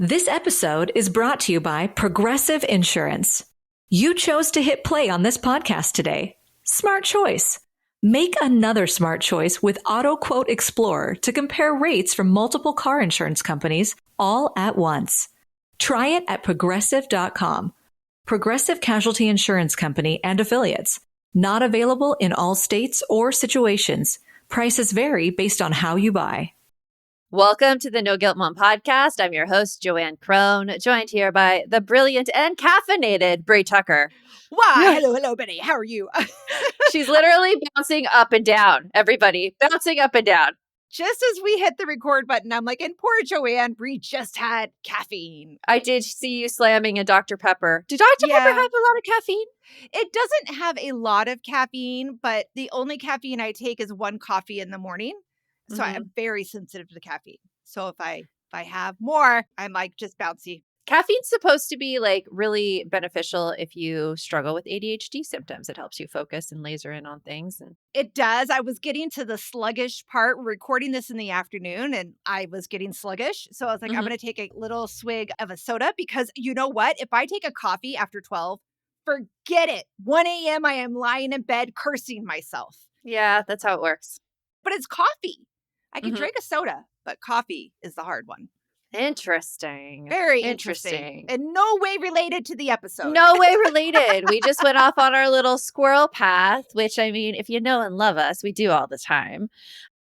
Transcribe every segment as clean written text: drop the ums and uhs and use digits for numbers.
This episode is brought to you by Progressive Insurance. You chose to hit play on this podcast today. Smart choice. Make another smart choice with Auto Quote Explorer to compare rates from multiple car insurance companies all at once. Try it at progressive.com. Progressive Casualty Insurance Company and Affiliates. Not available in all states or situations. Prices vary based on how you buy. Welcome to the No Guilt Mom podcast. I'm your host, Joanne Crone, joined here by the brilliant and caffeinated Brie Tucker. Why? Hello, Betty. How are you? She's literally bouncing up and down, everybody. Bouncing up and down. Just as we hit the record button, I'm like, and poor Joanne, Brie just had caffeine. I did see you slamming a Dr. Pepper. Did Dr. Pepper have a lot of caffeine? It doesn't have a lot of caffeine, but the only caffeine I take is one coffee in the morning. So I'm very sensitive to the caffeine. So if I have more, I'm like just bouncy. Caffeine's supposed to be like really beneficial if you struggle with ADHD symptoms. It helps you focus and laser in on things. And it does. I was getting to the sluggish part. We're recording this in the afternoon and I was getting sluggish. So I was like, I'm going to take a little swig of a soda because you know what? If I take a coffee after 12, forget it. 1 a.m. I am lying in bed cursing myself. Yeah, that's how it works. But it's coffee. I can drink a soda, but coffee is the hard one. Interesting. Very interesting. And no way related to the episode. No way related. We just went off on our little squirrel path, which, I mean, if you know and love us, we do all the time.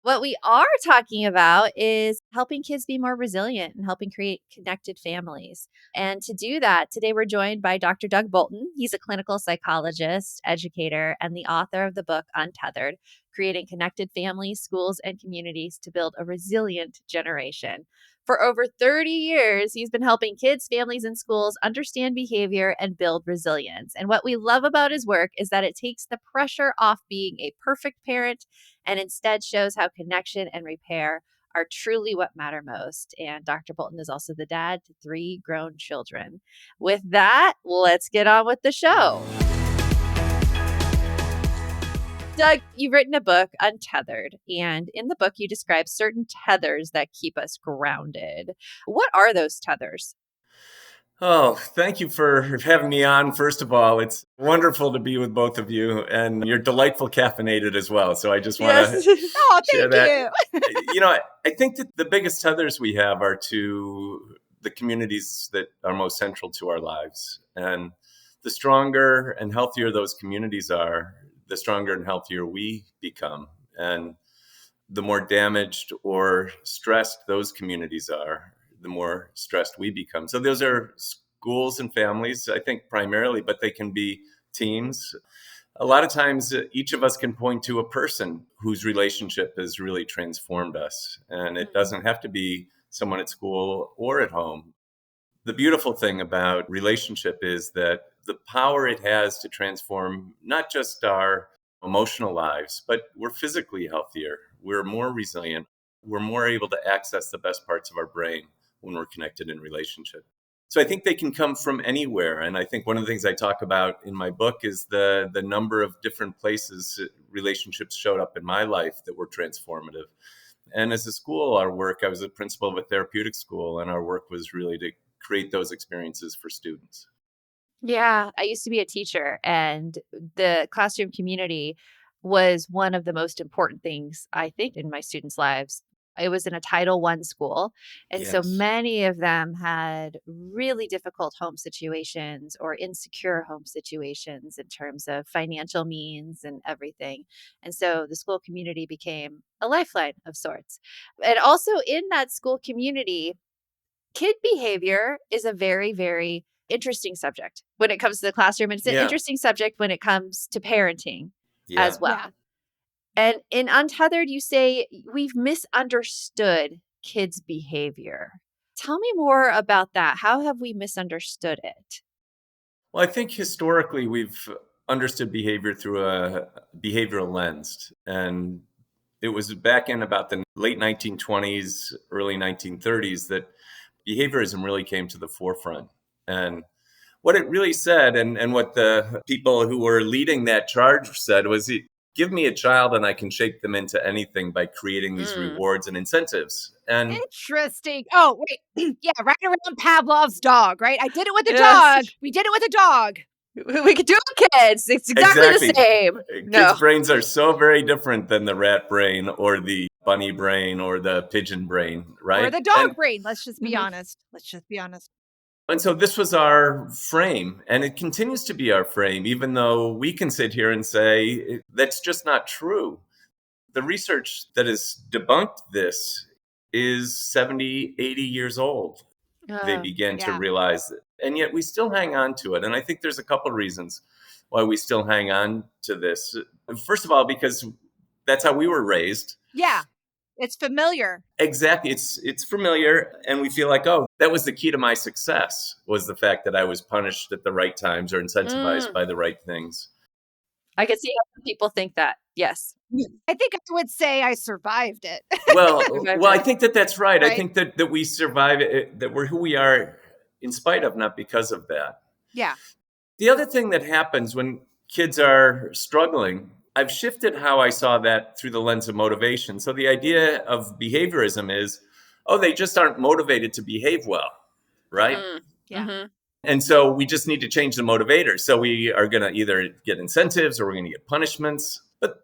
What we are talking about is helping kids be more resilient and helping create connected families. And to do that, today we're joined by Dr. Doug Bolton. He's a clinical psychologist, educator, and the author of the book Untethered, Creating Connected Families, Schools, and Communities to Build a Resilient Generation. For over 30 years, he's been helping kids, families, and schools understand behavior and build resilience. And what we love about his work is that it takes the pressure off being a perfect parent and instead shows how connection and repair are truly what matter most. And Dr. Bolton is also the dad to 3 grown children. With that, let's get on with the show. Doug, you've written a book, Untethered, and in the book, you describe certain tethers that keep us grounded. What are those tethers? Oh, thank you for having me on. First of all, it's wonderful to be with both of you, and you're delightful caffeinated as well. So I just want to share that. You know, I think that the biggest tethers we have are to the communities that are most central to our lives. And the stronger and healthier those communities are, the stronger and healthier we become. And the more damaged or stressed those communities are, the more stressed we become. So those are schools and families, I think primarily, but they can be teams. A lot of times, each of us can point to a person whose relationship has really transformed us. And it doesn't have to be someone at school or at home. The beautiful thing about relationship is that the power it has to transform not just our emotional lives, but we're physically healthier. We're more resilient. We're more able to access the best parts of our brain when we're connected in relationship. So I think they can come from anywhere. And I think one of the things I talk about in my book is the number of different places relationships showed up in my life that were transformative. And as a school, our work, I was a principal of a therapeutic school, and our work was really to create those experiences for students. Yeah, I used to be a teacher, and the classroom community was one of the most important things, I think, in my students' lives. I was in a Title I school, and so many of them had really difficult home situations or insecure home situations in terms of financial means and everything. And so the school community became a lifeline of sorts. And also in that school community, kid behavior is a very, very interesting subject when it comes to the classroom. And it's an interesting subject when it comes to parenting as well. Yeah. And in Untethered, you say we've misunderstood kids' behavior. Tell me more about that. How have we misunderstood it? Well, I think historically we've understood behavior through a behavioral lens. And it was back in about the late 1920s, early 1930s that behaviorism really came to the forefront. And what it really said, and what the people who were leading that charge said, was give me a child and I can shape them into anything by creating these rewards and incentives. And interesting. Oh, wait. Yeah, right around Pavlov's dog, right? I did it with a dog. We did it with a dog. We could do it with kids. It's exactly the same. Kids' brains are so very different than the rat brain or the bunny brain or the pigeon brain, right? Or the dog brain. Let's just be honest. And so this was our frame, and it continues to be our frame, even though we can sit here and say that's just not true. The research that has debunked this is 70, 80 years old. They began to realize it. And yet we still hang on to it. And I think there's a couple of reasons why we still hang on to this. First of all, because that's how we were raised. Yeah. It's familiar. Exactly. It's familiar. And we feel like, oh, that was the key to my success, was the fact that I was punished at the right times or incentivized by the right things. I can see how people think that. Yes. I think I would say I survived it. Well, I think that's right. I think that we survive it, that we're who we are in spite of, not because of that. Yeah. The other thing that happens when kids are struggling, I've shifted how I saw that through the lens of motivation. So the idea of behaviorism is, oh, they just aren't motivated to behave well, right? Yeah. Mm-hmm. And so we just need to change the motivator. So we are going to either get incentives or we're going to get punishments. But,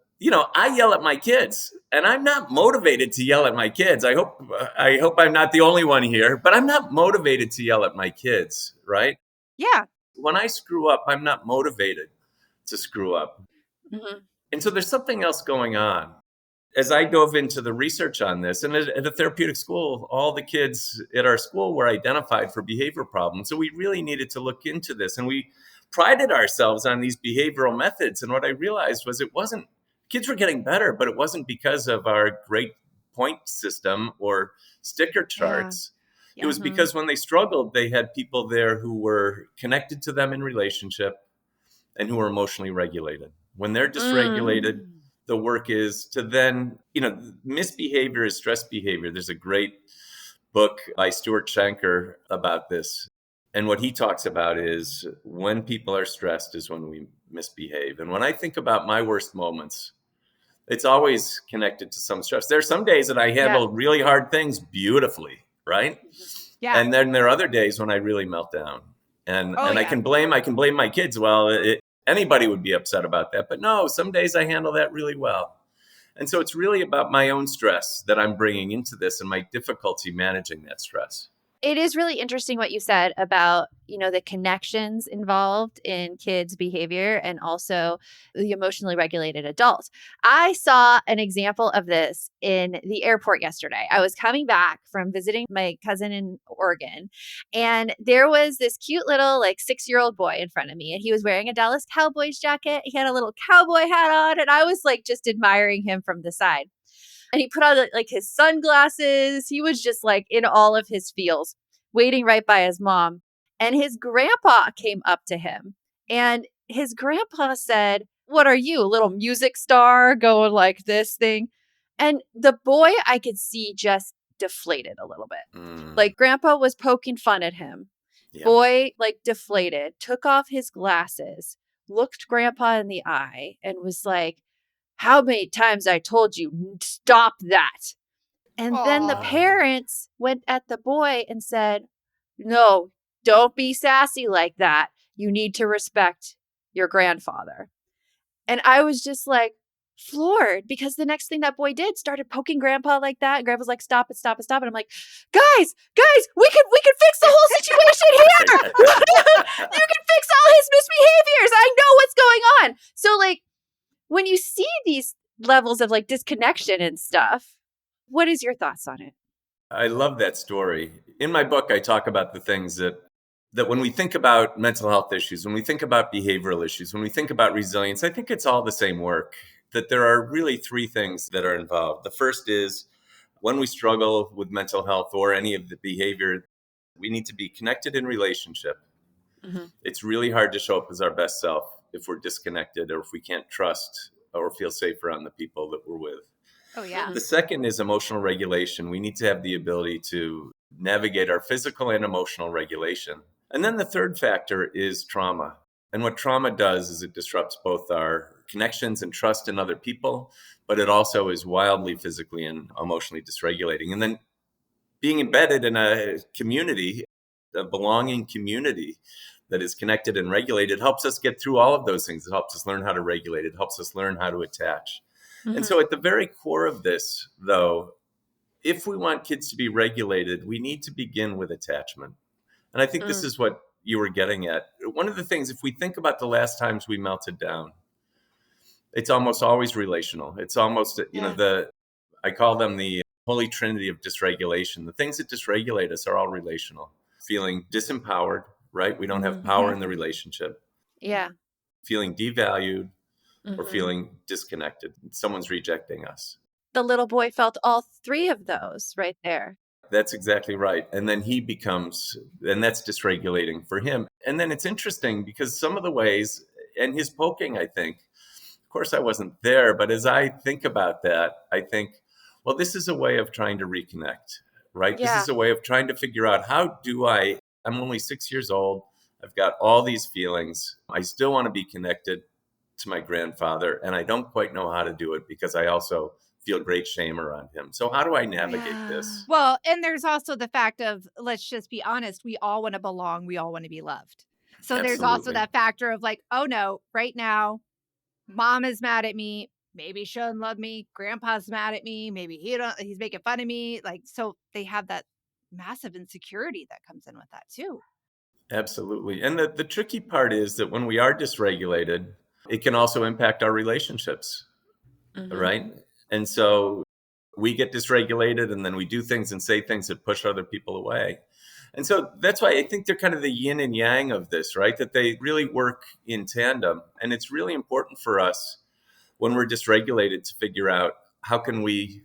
I yell at my kids, and I'm not motivated to yell at my kids. I hope I'm not the only one here, but I'm not motivated to yell at my kids, right? Yeah. When I screw up, I'm not motivated to screw up. Mm-hmm. And so there's something else going on. As I dove into the research on this, and at a therapeutic school, all the kids at our school were identified for behavior problems. So we really needed to look into this. And we prided ourselves on these behavioral methods. And what I realized was kids were getting better, but it wasn't because of our great point system or sticker charts. Yeah. It was because when they struggled, they had people there who were connected to them in relationship and who were emotionally regulated. When they're dysregulated, the work is to then, misbehavior is stress behavior. There's a great book by Stuart Shanker about this. And what he talks about is when people are stressed is when we misbehave. And when I think about my worst moments, it's always connected to some stress. There are some days that I handle really hard things beautifully, right? Yeah. And then there are other days when I really melt down. And I can blame my kids. Well, anybody would be upset about that. But no, some days I handle that really well. And so it's really about my own stress that I'm bringing into this and my difficulty managing that stress. It is really interesting what you said about, the connections involved in kids' behavior and also the emotionally regulated adults. I saw an example of this in the airport yesterday. I was coming back from visiting my cousin in Oregon, and there was this cute little 6-year-old boy in front of me, and he was wearing a Dallas Cowboys jacket. He had a little cowboy hat on, and I was just admiring him from the side. And he put on his sunglasses. He was just in all of his feels, waiting right by his mom. And his grandpa came up to him. And his grandpa said, "What are you, a little music star going like this thing?" And the boy, I could see, just deflated a little bit. Grandpa was poking fun at him. Yeah. Boy, deflated, took off his glasses, looked grandpa in the eye, and was like, "How many times I told you, stop that?" And then the parents went at the boy and said, "No, don't be sassy like that. You need to respect your grandfather." And I was just floored, because the next thing that boy did started poking grandpa like that. And grandpa's like, "Stop it, stop it, stop it." I'm like, guys, we can fix the whole situation here. You can fix all his misbehaviors. I know what's going on. So when you see these levels of disconnection and stuff, what is your thoughts on it? I love that story. In my book, I talk about the things that when we think about mental health issues, when we think about behavioral issues, when we think about resilience, I think it's all the same work, that there are really 3 things that are involved. The first is when we struggle with mental health or any of the behavior, we need to be connected in relationship. Mm-hmm. It's really hard to show up as our best self if we're disconnected or if we can't trust or feel safe around the people that we're with. Oh, yeah. The second is emotional regulation. We need to have the ability to navigate our physical and emotional regulation. And then the third factor is trauma. And what trauma does is it disrupts both our connections and trust in other people, but it also is wildly physically and emotionally dysregulating. And then being embedded in a community, a belonging community that is connected and regulated, helps us get through all of those things. It helps us learn how to regulate. It helps us learn how to attach. And so at the very core of this, though, if we want kids to be regulated, we need to begin with attachment. And I think this is what you were getting at. One of the things, if we think about the last times we melted down, it's almost always relational. It's almost, I call them the holy trinity of dysregulation. The things that dysregulate us are all relational. Feeling disempowered, right? We don't have power in the relationship. Yeah. Feeling devalued or feeling disconnected. Someone's rejecting us. The little boy felt all three of those right there. That's exactly right. And then he becomes, and that's dysregulating for him. And then it's interesting because some of the ways, and his poking, I think, of course I wasn't there, but as I think about that, I think, well, this is a way of trying to reconnect, right? Yeah. This is a way of trying to figure out I'm only 6 years old. I've got all these feelings. I still want to be connected to my grandfather, and I don't quite know how to do it because I also feel great shame around him. So how do I navigate this? Well, and there's also the fact of, let's just be honest, we all want to belong. We all want to be loved. So there's also that factor of like, oh no, right now, mom is mad at me. Maybe she doesn't love me. Grandpa's mad at me. Maybe he's making fun of me. Like, so they have that massive insecurity that comes in with that too. Absolutely. And the tricky part is that when we are dysregulated, it can also impact our relationships, right? And so we get dysregulated and then we do things and say things that push other people away. And so that's why I think they're kind of the yin and yang of this, right? That they really work in tandem. And it's really important for us when we're dysregulated to figure out how can we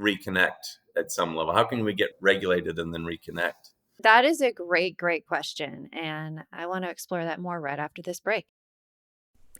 reconnect at some level? How can we get regulated and then reconnect? That is a great, great question. And I want to explore that more right after this break.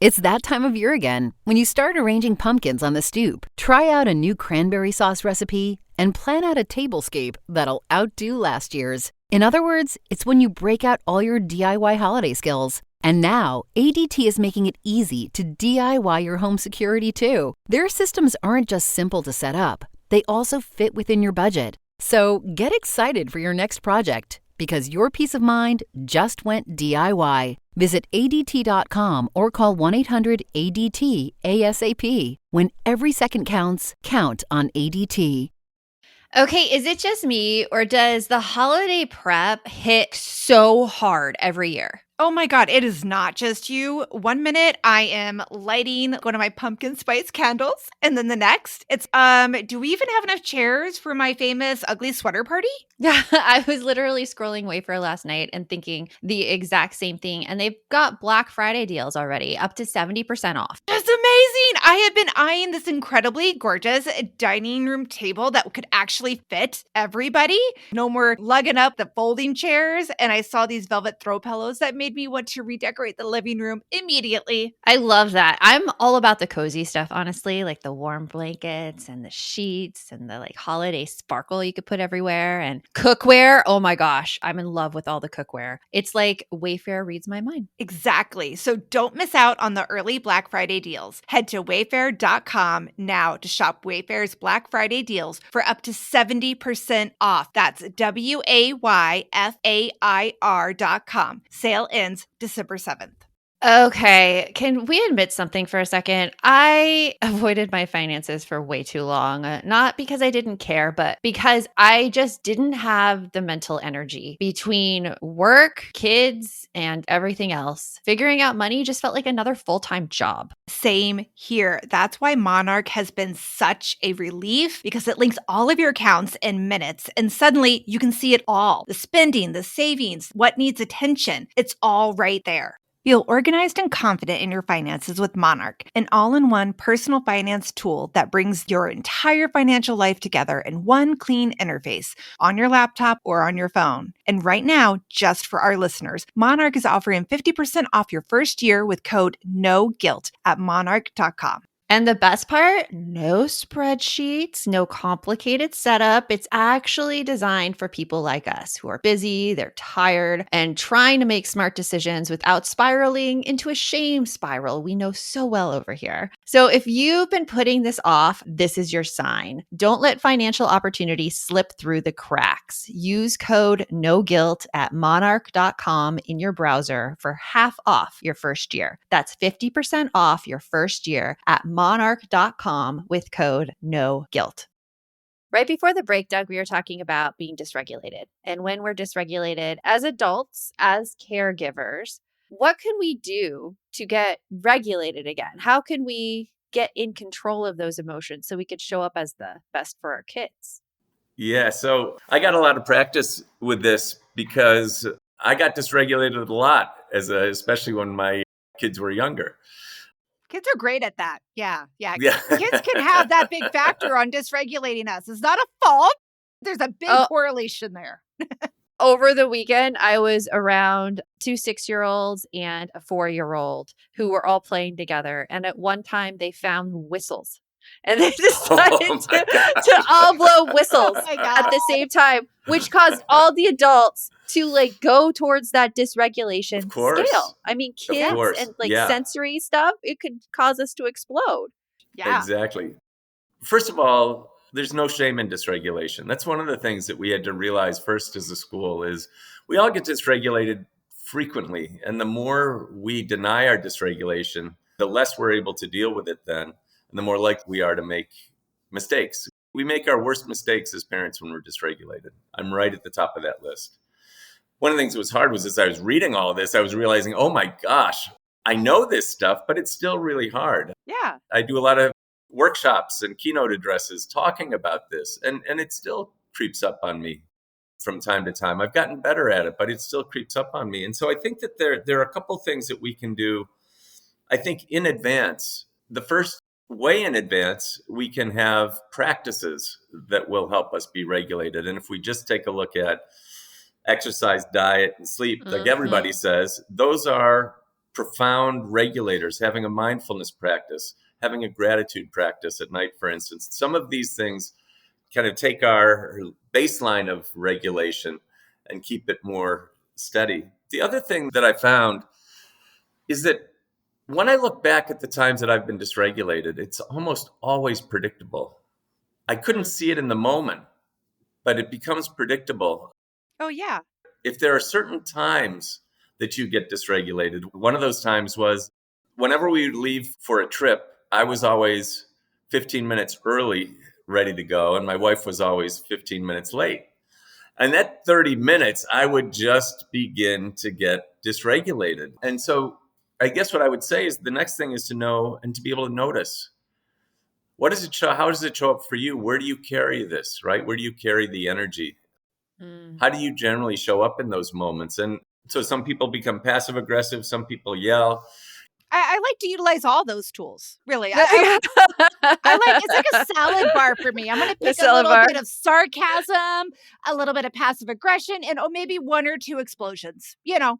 It's that time of year again. When you start arranging pumpkins on the stoop, try out a new cranberry sauce recipe and plan out a tablescape that'll outdo last year's. In other words, it's when you break out all your DIY holiday skills. And now, ADT is making it easy to DIY your home security too. Their systems aren't just simple to set up, they also fit within your budget. So get excited for your next project, because your peace of mind just went DIY. Visit ADT.com or call 1-800-ADT-ASAP. When every second counts, count on ADT. Okay, is it just me or does the holiday prep hit so hard every year? Oh my God, it is not just you. 1 minute I am lighting one of my pumpkin spice candles, and then the next it's do we even have enough chairs for my famous ugly sweater party? Yeah, I was literally scrolling Wayfair last night and thinking the exact same thing. And they've got Black Friday deals already, up to 70% off. That's amazing. I have been eyeing this incredibly gorgeous dining room table that could actually fit everybody. No more lugging up the folding chairs. And I saw these velvet throw pillows that made me want to redecorate the living room immediately. I love that. I'm all about the cozy stuff, honestly, like the warm blankets and the sheets and the like holiday sparkle you could put everywhere and cookware. Oh my gosh, I'm in love with all the cookware. It's like Wayfair reads my mind. Exactly. So don't miss out on the early Black Friday deals. Head to wayfair.com now to shop Wayfair's Black Friday deals for up to 70% off. That's WAYFAIR.com. Sale ends December 7th. Okay, can we admit something for a second? I avoided my finances for way too long, not because I didn't care, but because I just didn't have the mental energy between work, kids, and everything else. Figuring out money just felt like another full-time job. Same here. That's why Monarch has been such a relief, because it links all of your accounts in minutes, and suddenly you can see it all. The spending, the savings, what needs attention. It's all right there. Feel organized and confident in your finances with Monarch, an all-in-one personal finance tool that brings your entire financial life together in one clean interface on your laptop or on your phone. And right now, just for our listeners, Monarch is offering 50% off your first year with code NOGUILT at monarch.com. And the best part, no spreadsheets, no complicated setup. It's actually designed for people like us who are busy, they're tired, and trying to make smart decisions without spiraling into a shame spiral we know so well over here. So if you've been putting this off, this is your sign. Don't let financial opportunity slip through the cracks. Use code NOGUILT at monarch.com in your browser for half off your first year. That's 50% off your first year at monarch.com with code NOGUILT. Right before the break, Doug, we were talking about being dysregulated. And when we're dysregulated as adults, as caregivers, what can we do to get regulated again? How can we get in control of those emotions so we could show up as the best for our kids? Yeah, so I got a lot of practice with this because I got dysregulated a lot, especially when my kids were younger. Kids are great at that. Yeah. Yeah. Kids can have that big factor on dysregulating us. It's not a fault. There's a big correlation there. Over the weekend, I was around 2 6-year-olds and a 4-year-old who were all playing together. And at one time, they found whistles. And they decided to all blow whistles at the same time, which caused all the adults to go towards that dysregulation scale. I mean, kids and sensory stuff, it could cause us to explode. Yeah. Exactly. First of all, there's no shame in dysregulation. That's one of the things that we had to realize first as a school is we all get dysregulated frequently. And the more we deny our dysregulation, the less we're able to deal with it then, and the more likely we are to make mistakes. We make our worst mistakes as parents when we're dysregulated. I'm right at the top of that list. One of the things that was hard was as I was reading all of this, I was realizing, oh my gosh, I know this stuff, but it's still really hard. Yeah. I do a lot of workshops and keynote addresses talking about this, and it still creeps up on me from time to time. I've gotten better at it, but it still creeps up on me. And so I think that there are a couple things that we can do, I think, in advance. The first way in advance, we can have practices that will help us be regulated. And if we just take a look at exercise, diet, and sleep, like everybody says, those are profound regulators. Having a mindfulness practice, having a gratitude practice at night, for instance. Some of these things kind of take our baseline of regulation and keep it more steady. The other thing that I found is that when I look back at the times that I've been dysregulated, it's almost always predictable. I couldn't see it in the moment, but it becomes predictable. Oh, yeah. If there are certain times that you get dysregulated, one of those times was whenever we would leave for a trip, I was always 15 minutes early, ready to go, and my wife was always 15 minutes late. And that 30 minutes, I would just begin to get dysregulated. And so I guess what I would say is the next thing is to know and to be able to notice. What does it show? How does it show up for you? Where do you carry this, right? Where do you carry the energy? How do you generally show up in those moments? And so some people become passive aggressive, some people yell. I like to utilize all those tools, really. I like, it's like a salad bar for me. I'm going to pick a little bit of sarcasm, a little bit of passive aggression, and maybe one or two explosions. Throw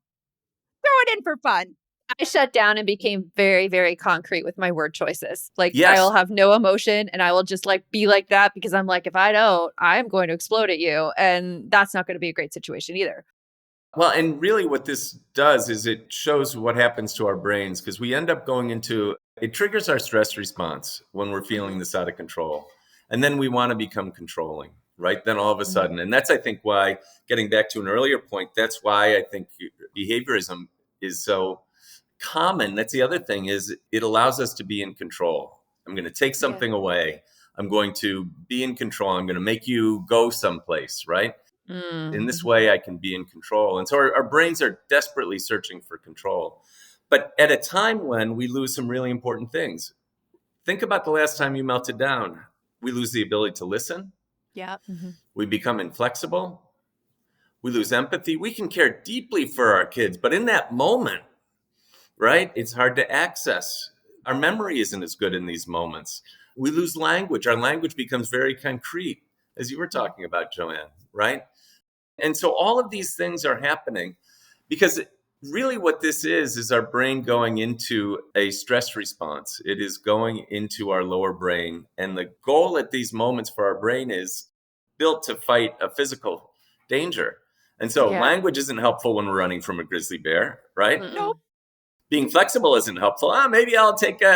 it in for fun. I shut down and became very, very concrete with my word choices. Yes. I will have no emotion and I will just be like that because I'm like, if I don't, I'm going to explode at you. And that's not going to be a great situation either. Well, and really what this does is it shows what happens to our brains because we end up it triggers our stress response when we're feeling this out of control. And then we want to become controlling, right? Then all of a sudden, and that's, I think, why, getting back to an earlier point, that's why I think behaviorism is so common. That's the other thing, is it allows us to be in control. I'm going to take something away. I'm going to be in control. I'm going to make you go someplace, right? In this way, I can be in control. And so our brains are desperately searching for control. But at a time when we lose some really important things, think about the last time you melted down. We lose the ability to listen. Yeah. We become inflexible. We lose empathy. We can care deeply for our kids, but in that moment, right, it's hard to access. Our memory isn't as good in these moments. We lose language. Our language becomes very concrete, as you were talking about, Joanne, right? And so all of these things are happening because really what this is our brain going into a stress response. It is going into our lower brain. And the goal at these moments for our brain is built to fight a physical danger. And so language isn't helpful when we're running from a grizzly bear, right? Nope. Being flexible isn't helpful. Maybe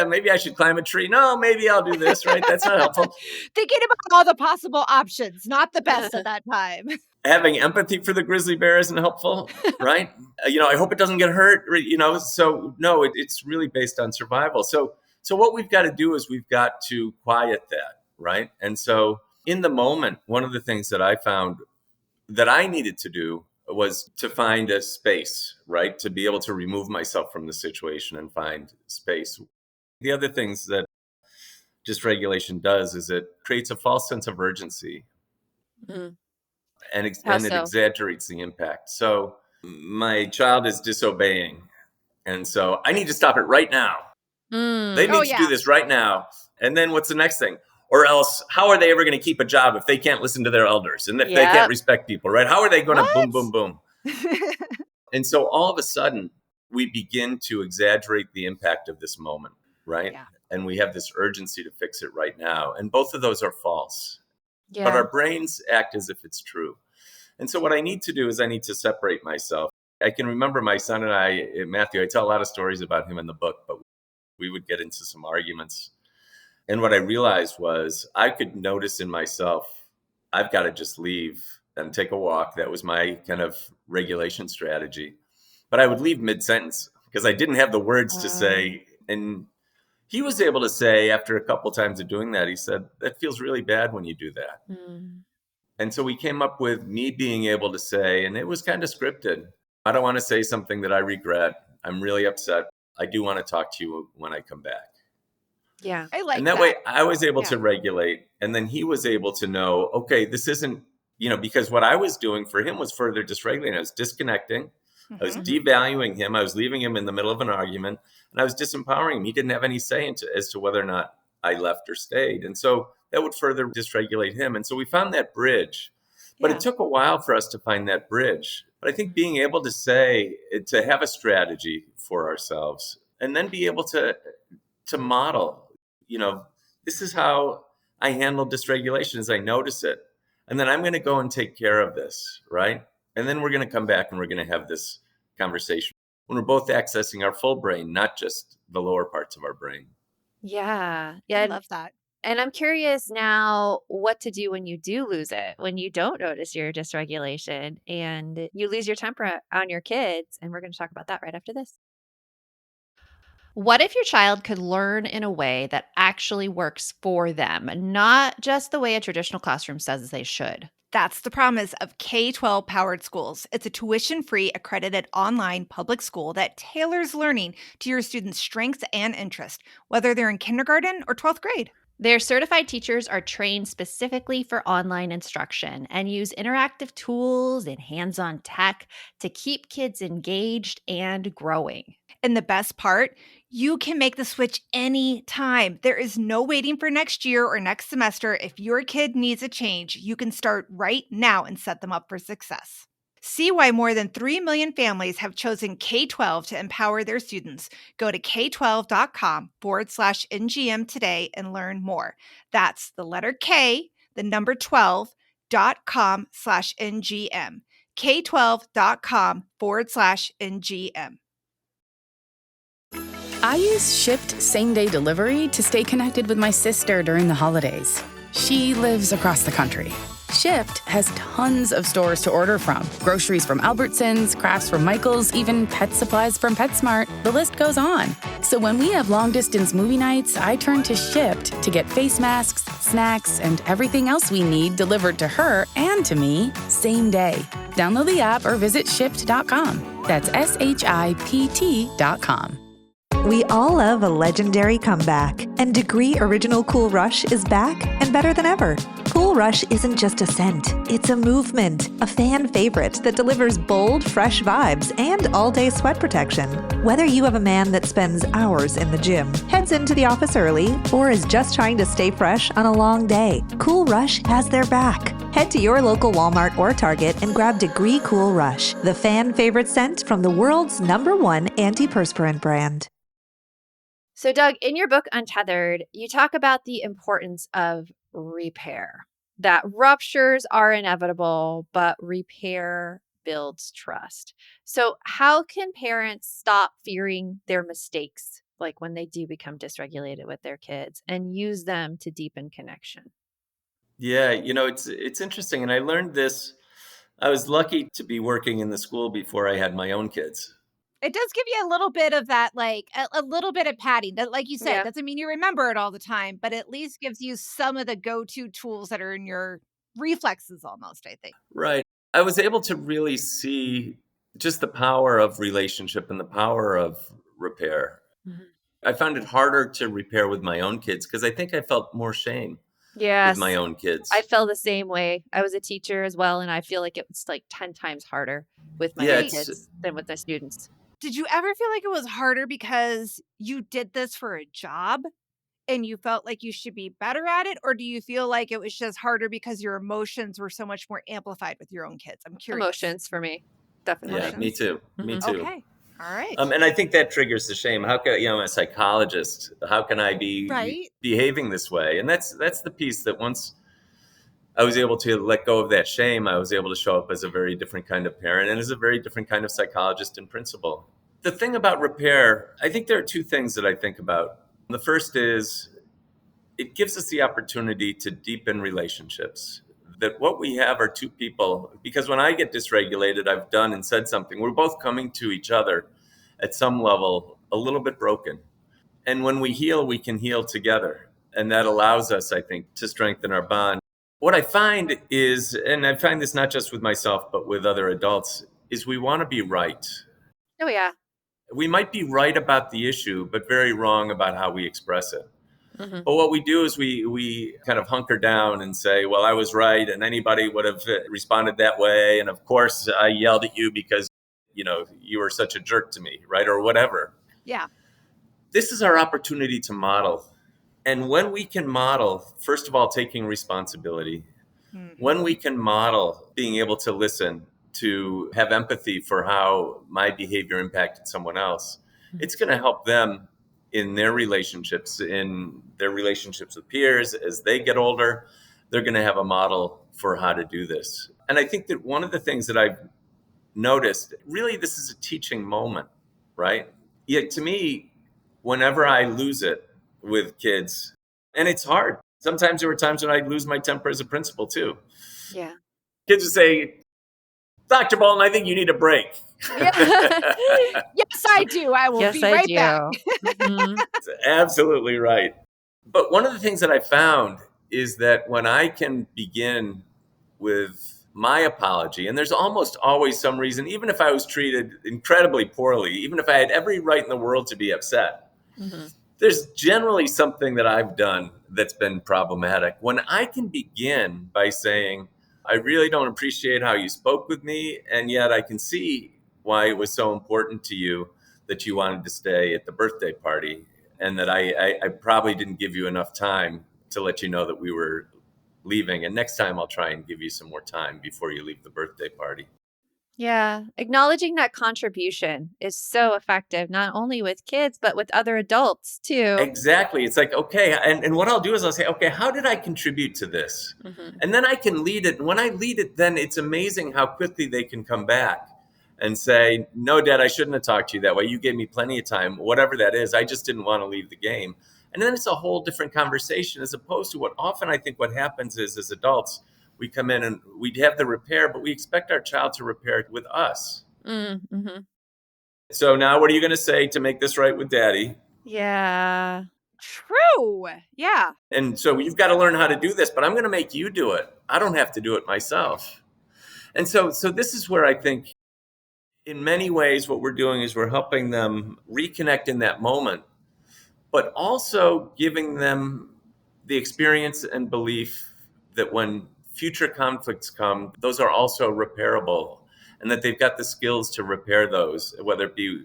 maybe I should climb a tree. No, maybe I'll do this, right? That's not helpful. Thinking about all the possible options, not the best at that time. Having empathy for the grizzly bear isn't helpful, right? I hope it doesn't get hurt, so no, it's really based on survival. So what we've got to do is we've got to quiet that, right? And so in the moment, one of the things that I found that I needed to do was to find a space, right? To be able to remove myself from the situation and find space. The other things that dysregulation does is it creates a false sense of urgency. Mm-hmm. And it exaggerates the impact. So my child is disobeying. And so I need to stop it right now. They need to do this right now. And then what's the next thing? Or else, how are they ever going to keep a job if they can't listen to their elders and if they can't respect people, right? How are they going to boom, boom, boom? And so all of a sudden, we begin to exaggerate the impact of this moment, right? Yeah. And we have this urgency to fix it right now. And both of those are false. Yeah. But our brains act as if it's true. And so what I need to do is I need to separate myself. I can remember my son and I, Matthew, I tell a lot of stories about him in the book, but we would get into some arguments. And what I realized was I could notice in myself, I've got to just leave and take a walk. That was my kind of regulation strategy. But I would leave mid-sentence because I didn't have the words to say. And he was able to say, after a couple times of doing that, he said, that feels really bad when you do that. Mm. And so we came up with me being able to say, and it was kind of scripted, I don't want to say something that I regret. I'm really upset. I do want to talk to you when I come back. Yeah. I like that. And that way I was able to regulate. And then he was able to know, okay, this isn't, because what I was doing for him was further dysregulating. I was disconnecting. I was devaluing him. I was leaving him in the middle of an argument, and I was disempowering him. He didn't have any say as to whether or not I left or stayed. And so that would further dysregulate him. And so we found that bridge, but it took a while for us to find that bridge. But I think being able to say, to have a strategy for ourselves and then be able to model, this is how I handle dysregulation as I notice it. And then I'm going to go and take care of this, right? And then we're going to come back and we're going to have this conversation when we're both accessing our full brain, not just the lower parts of our brain. Yeah. I love that. And I'm curious now what to do when you do lose it, when you don't notice your dysregulation and you lose your temper on your kids. And we're going to talk about that right after this. What if your child could learn in a way that actually works for them, not just the way a traditional classroom says they should? That's the promise of K-12 Powered Schools. It's a tuition-free, accredited online public school that tailors learning to your students' strengths and interests, whether they're in kindergarten or 12th grade. Their certified teachers are trained specifically for online instruction and use interactive tools and hands-on tech to keep kids engaged and growing. And the best part, you can make the switch anytime. There is no waiting for next year or next semester. If your kid needs a change, you can start right now and set them up for success. See why more than 3 million families have chosen K-12 to empower their students. Go to k12.com/NGM today and learn more. That's the letter K, the number 12.com/NGM. k12.com/NGM. I use Shipt same-day delivery to stay connected with my sister during the holidays. She lives across the country. Shipt has tons of stores to order from. Groceries from Albertsons, crafts from Michael's, even pet supplies from PetSmart. The list goes on. So when we have long-distance movie nights, I turn to Shipt to get face masks, snacks, and everything else we need delivered to her and to me same day. Download the app or visit Shipt.com. That's SHIPT.com. We all love a legendary comeback, and Degree Original Cool Rush is back and better than ever. Cool Rush isn't just a scent, it's a movement, a fan favorite that delivers bold, fresh vibes and all-day sweat protection. Whether you have a man that spends hours in the gym, heads into the office early, or is just trying to stay fresh on a long day, Cool Rush has their back. Head to your local Walmart or Target and grab Degree Cool Rush, the fan favorite scent from the world's #1 antiperspirant brand. So, Doug, in your book, Untethered, you talk about the importance of repair, that ruptures are inevitable, but repair builds trust. So, how can parents stop fearing their mistakes, like when they do become dysregulated with their kids, and use them to deepen connection? Yeah, it's interesting. And I learned this. I was lucky to be working in the school before I had my own kids. It does give you a little bit of that, like a little bit of padding. That, like you said, Yeah. doesn't mean you remember it all the time, but at least gives you some of the go-to tools that are in your reflexes almost, I think. Right. I was able to really see just the power of relationship and the power of repair. Mhm. I found it harder to repair with my own kids because I think I felt more shame with my Yes. own kids. I felt the same way. I was a teacher as well, and I feel like it was like 10 times harder with my Yeah, own Wait, kids than with the students. did you ever feel like it was harder because you did this for a job and you felt like you should be better at it? Or do you feel like it was just harder because your emotions were so much more amplified with your own kids? I'm curious. Emotions for me, yeah, definitely. me too. Me Mhm. too. Okay. All right. And I think that triggers the shame. How can I'm a psychologist? How can I be Right. behaving this way? And that's the piece that once I was able to let go of that shame, I was able to show up as a very different kind of parent and as a very different kind of psychologist in principle. The thing about repair, I think there are two things that I think about. The first is it gives us the opportunity to deepen relationships. That what we have are two people, because when I get dysregulated, I've done and said something. We're both coming to each other at some level a little bit broken. And when we heal, we can heal together. And that allows us, I think, to strengthen our bond. What I find is, and I find this not just with myself, but with other adults, is we want to be right. Oh, yeah. We might be right about the issue, but very wrong about how we express it. Mhm. But what we do is we kind of hunker down and say, well, I was right, and anybody would have responded that way. And of course, I yelled at you because, you were such a jerk to me, right? Or whatever. Yeah. This is our opportunity to model. And when we can model, first of all, taking responsibility, when we can model being able to listen, to have empathy for how my behavior impacted someone else, it's going to help them in their relationships with peers. As they get older, they're going to have a model for how to do this. And I think that one of the things that I've noticed, really, this is a teaching moment, right? Yet to me, whenever I lose it with kids, and it's hard. Sometimes there were times when I'd lose my temper as a principal too. Yeah. Kids would say, Dr. Bolton, I think you need a break. Yes, I do. I will be right back. Mhm. That's absolutely right. But one of the things that I found is that when I can begin with my apology, and there's almost always some reason, even if I was treated incredibly poorly, even if I had every right in the world to be upset, Mhm. there's generally something that I've done that's been problematic. When I can begin by saying, I really don't appreciate how you spoke with me, and yet I can see why it was so important to you that you wanted to stay at the birthday party, and that I probably didn't give you enough time to let you know that we were leaving. And next time I'll try and give you some more time before you leave the birthday party. Yeah. Acknowledging that contribution is so effective, not only with kids, but with other adults too. Exactly. It's like, okay. And what I'll do is I'll say, okay, how did I contribute to this? Mhm. And then I can lead it. And when I lead it, then it's amazing how quickly they can come back and say, no, Dad, I shouldn't have talked to you that way. You gave me plenty of time, whatever that is. I just didn't want to leave the game. And then it's a whole different conversation, as opposed to what often I think what happens is, as adults, we come in and we have the repair, but we expect our child to repair it with us. Mm-hmm. So now what are you going to say to make this right with Daddy? Yeah. True. Yeah. And so you've got to learn how to do this, but I'm going to make you do it. I don't have to do it myself. And so this is where I think in many ways what we're doing is we're helping them reconnect in that moment, but also giving them the experience and belief that when future conflicts come, those are also repairable, and that they've got the skills to repair those, whether it be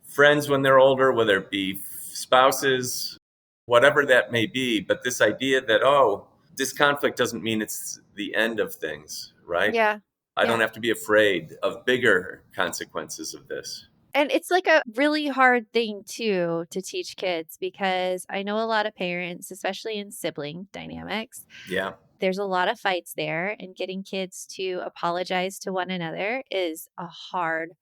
friends when they're older, whether it be spouses, whatever that may be. But this idea that, oh, this conflict doesn't mean it's the end of things, right? Yeah. I don't have to be afraid of bigger consequences of this. And it's like a really hard thing too to teach kids, because I know a lot of parents, especially in sibling dynamics, Yeah. there's a lot of fights there, and getting kids to apologize to one another is a hard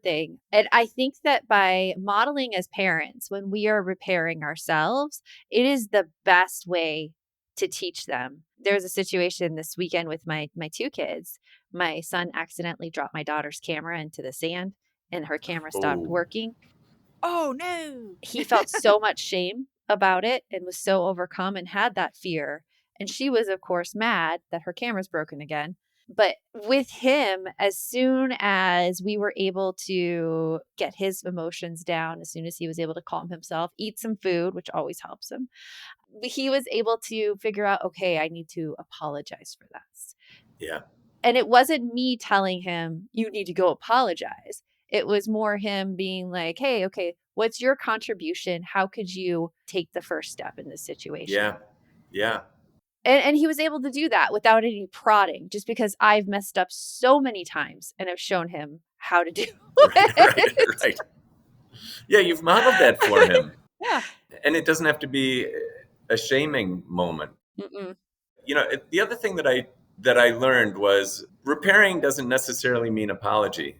thing. And I think that by modeling as parents, when we are repairing ourselves, it is the best way to teach them. There was a situation this weekend with my two kids. My son accidentally dropped my daughter's camera into the sand, and her camera stopped Oh. working. Oh, no. He felt so much shame about it and was so overcome and had that fear. And she was, of course, mad that her camera's broken again. But with him, as soon as we were able to get his emotions down, as soon as he was able to calm himself, eat some food, which always helps him, he was able to figure out, okay, I need to apologize for this. Yeah. And it wasn't me telling him, you need to go apologize. It was more him being like, hey, okay, what's your contribution? How could you take the first step in this situation? Yeah. Yeah. And he was able to do that without any prodding, just because I've messed up so many times and have shown him how to do it. Right. Yeah, you've modeled that for him. Yeah. And it doesn't have to be a shaming moment. Mm-mm. You know, the other thing that I learned was repairing doesn't necessarily mean apology.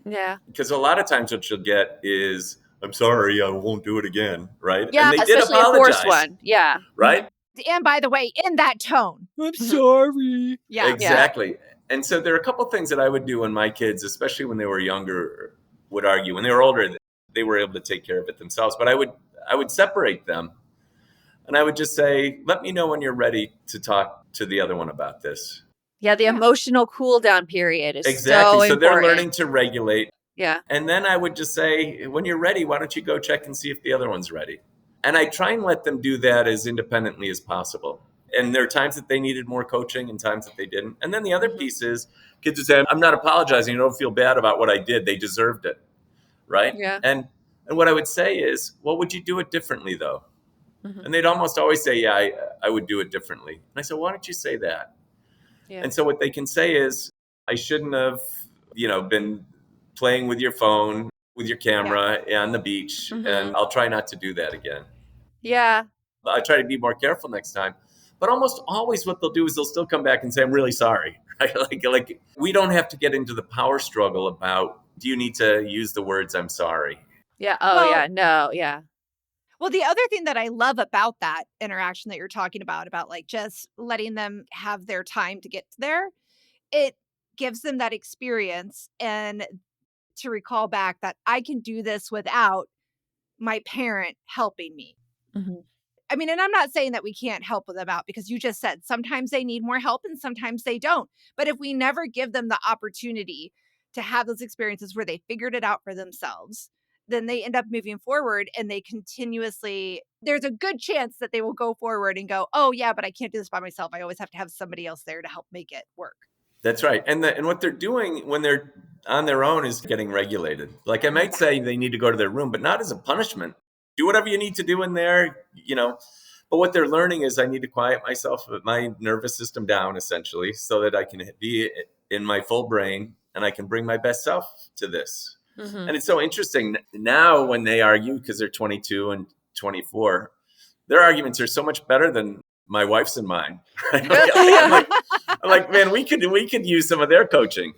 Yeah. Because a lot of times what you'll get is, I'm sorry, I won't do it again, right? Yeah, and they did especially apologize, a forced one. Yeah. right? And by the way, in that tone. I'm sorry. Yeah. Exactly. And so there are a couple things that I would do when my kids, especially when they were younger, would argue. When they were older, they were able to take care of it themselves. But I would separate them. And I would just say, let me know when you're ready to talk to the other one about this. Yeah, the emotional cool down period is Exactly. so So they're important. learning to regulate. Yeah. And then I would just say, when you're ready, why don't you go check and see if the other one's ready? And I try and let them do that as independently as possible. And there are times that they needed more coaching and times that they didn't. And then the other piece is kids would say, I'm not apologizing. I don't feel bad about what I did. They deserved it. Right? Yeah. And what I would say is, well, would you do it differently though? Mm-hmm. And they'd almost always say, yeah, I would do it differently. And I said, why don't you say that? Yeah. And so what they can say is, I shouldn't have, been playing with your phone, with your camera on the beach. Mm-hmm. And I'll try not to do that again. Yeah. I try to be more careful next time. But almost always what they'll do is they'll still come back and say, I'm really sorry. Right? Like we don't have to get into the power struggle about, do you need to use the words, I'm sorry? Yeah. Oh, Well, yeah. No. Yeah. Well, the other thing that I love about that interaction that you're talking about like just letting them have their time to get there, it gives them that experience and to recall back that I can do this without my parent helping me. Mm-hmm. I mean, and I'm not saying that we can't help them out, because you just said sometimes they need more help and sometimes they don't. But if we never give them the opportunity to have those experiences where they figured it out for themselves, then they end up moving forward and they continuously, there's a good chance that they will go forward and go, oh yeah, but I can't do this by myself. I always have to have somebody else there to help make it work. That's right. And what they're doing when they're on their own is getting regulated. Like I might say they need to go to their room, but not as a punishment. Do whatever you need to do in there, But what they're learning is I need to quiet myself, my nervous system down, essentially, so that I can be in my full brain and I can bring my best self to this. Mm-hmm. And it's so interesting now when they argue, because they're 22 and 24, their arguments are so much better than my wife's and mine. I'm like, man, we could use some of their coaching.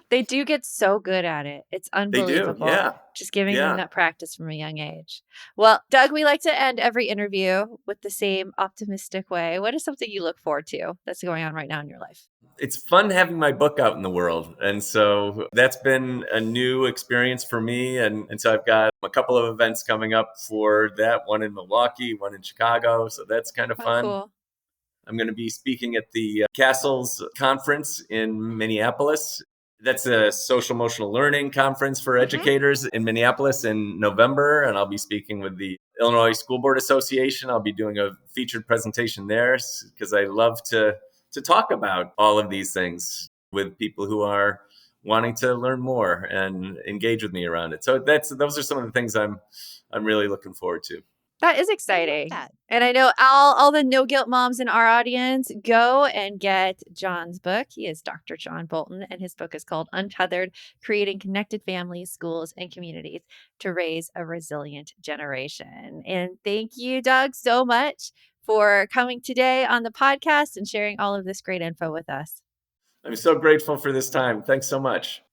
They do get so good at it. It's unbelievable. They do, yeah. Just giving them that practice from a young age. Well, Doug, we like to end every interview with the same optimistic way. What is something you look forward to that's going on right now in your life? It's fun having my book out in the world. And so that's been a new experience for me. And so I've got a couple of events coming up for that, one in Milwaukee, one in Chicago. So that's kind of fun. Cool. I'm going to be speaking at the Castles Conference in Minneapolis. That's a social emotional learning conference for educators in Minneapolis in November. And I'll be speaking with the Illinois School Board Association. I'll be doing a featured presentation there because I love to talk about all of these things with people who are wanting to learn more and engage with me around it. So those are some of the things I'm really looking forward to. That is exciting. that. And I know all the no guilt moms in our audience, go and get John's book. He is Dr. John Bolton, and his book is called Untethered: Creating Connected Families, Schools, and Communities to Raise a Resilient Generation. And thank you, Doug, so much for coming today on the podcast and sharing all of this great info with us. I'm so grateful for this time. Thanks so much.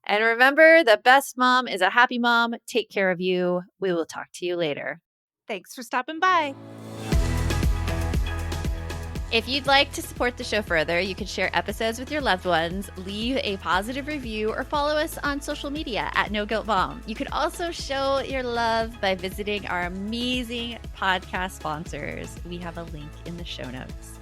And remember, the best mom is a happy mom. Take care of you. We will talk to you later. Thanks for stopping by. If you'd like to support the show further, you can share episodes with your loved ones, leave a positive review, or follow us on social media at No Guilt Mom. You could also show your love by visiting our amazing podcast sponsors. We have a link in the show notes.